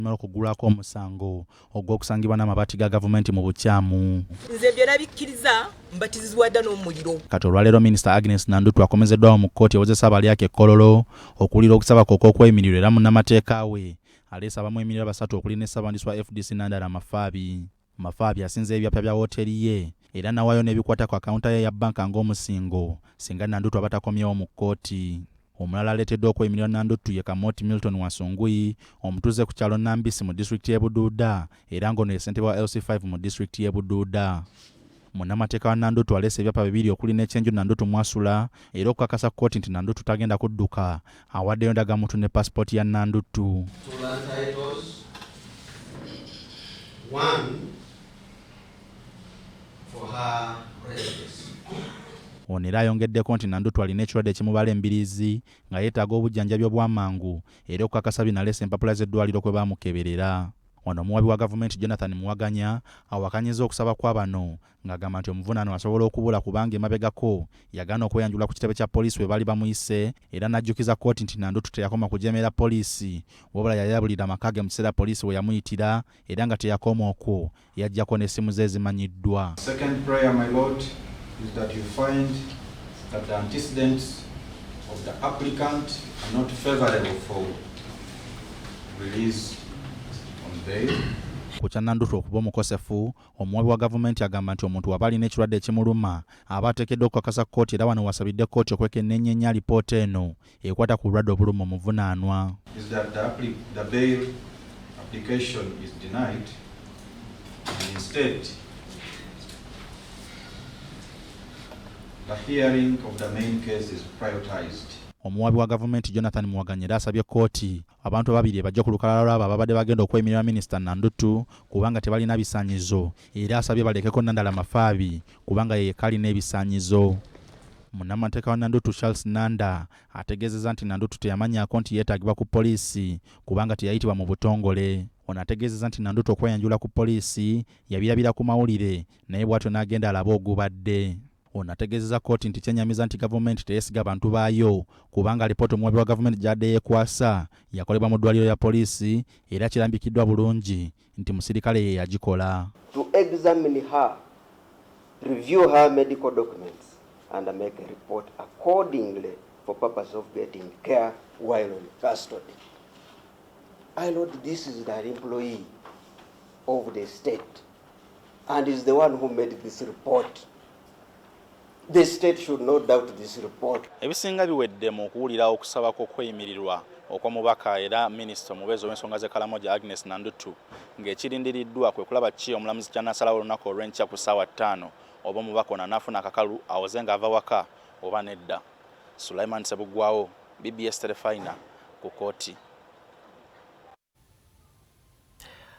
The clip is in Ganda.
oluvannyuma lw'okuggulwako omusango ogw'okusangibwa n'amabaati ga gavumenti mu bukyamu. Nze byonna bikkiriza mbatizibwa dda n'omuliro. Kati olwaleero Minisita Agnes Nandutu akomezeddwawo mu kkooti ewozesa abalyako ekkololo okuwulira okusaba kwe okw'okweyimirirwa era munnamateeka we aleese abamweyimirirwa basatu okuli ne Ssaabandisi wa FDC Nandala Mafaabi asinza ebyapa bya wooteri ye era nawaayo n'ebikwata ku akawunta ye ya bbanka ng'omusingo singa Nandutu aba takomyewo mu kkooti. Omulala aleeteddwa okweyimirirwa Nandutu ye Kamooti Milton Wasunguyi omutuuze ku kyalo Nambisi mu disitulikiti y'e Buduuda era ng'ono ye ssentebe wa LC5 mu disitulikiti y'e Buduuda. Munnamateeka wa Nandutu aleese ebyapa bibiri okuli n'ekyenju Nandutu mwasula era okukakasa kkooti nti Nandutu tagenda kudduka awaddeyo ndagamuntu ne paasipooti ya Nandutu. Ono era ayongeddeko nti Nandutu alina ekirwadde ekimubala embiriizi nga yeetaaga obujjanjabi obw'amangu era okukakasa binaleese empapula z'eddwaliro kwe baamukeberera. Ono omuwabi wa gavumenti Jonathan Muwaganya awakanyizza okusaba kwa bano ng'agamba nti omuvunaano asobola okubula kubanga emabegako yagaana okweyanjula ku kitebe kya poliisi we baali bamuyise era n'ajjukiza kkooti nti Nandutu teyakoma kujeemera poliisi wabula yayabulira amaka ge mu kiseera poliisi we yamuyitira era nga teyakoma okwo yaggyako n'essimu ze ezimanyiddwa. Second prayer, my Lord, is that you find that the antecedents of the applicant are not favorable for release on bail. Ku kya Nandutu okuba omukosefu, omuwabi wa gavumenti agamba nti omuntu waba alina ekirwadde ekimuluma aba ateekeddwa okukakasa kkooti era wano wasabidde kkooti okwekenneenya alipoota eno ekwata ku bulwadde obuluma omuvunaanwa. Is that the bail application is denied and instead the hearing of the main case is prioritized. Omuwabi wa gavumenti Jonathan Muwaganya era asabye kkooti abantu ababiri bajja ku lukalala lwabo ababadde bagenda okweyimirirwa Minisita Nandutu kubanga tebalina bisaanyizo era asabye balekeko Nandala Mafaabi kubanga ye kalina ebisaanyizo. Munnamateeka wa Nandutu Charles Nanda ategeezezza nti Nandutu teyamanyaako nti yeetaagibwa ku poliisi kubanga teyayitibwa mu butongole. Ono ategeezezza nti Nandutu okweyanjula ku poliisi yabirabira ku mawulire naye bw'atyo n'agenda alabe ogubadde. Ono ategeezezza kkooti nti kyenyamiza nti gavumenti teyeesiga bantu baayo kubanga alipoota omuwabi wa gavumenti gy'adde yeekwasa yakolebwa mu ddwaliro ya poliisi era kirambikiddwa bulungi nti musirikale ye yagikola. To examine her, review her medical documents and make a report accordingly for purpose of getting care while in custody. I Lord, this is the employee of the state and is the one who made this report. The state should not doubt this report. Ebisinga biwedde mu kuwulira okusaba kw'okweyimirirwa okw'omubaka era minisita omubeezi w'ensonga z'Ekalamoja Agnes Nandutu ng'ekirindiriddwa kwe kulaba ki omulamuzi ky'anaasalawo olunaku olw'enkya ku ssaawa 5 oba omubaka ono anaafuna akakalu awoze ng'ava waka oba nedda. Sulaiman Sebugwawo, BBS Terefayina, ku Kkooti.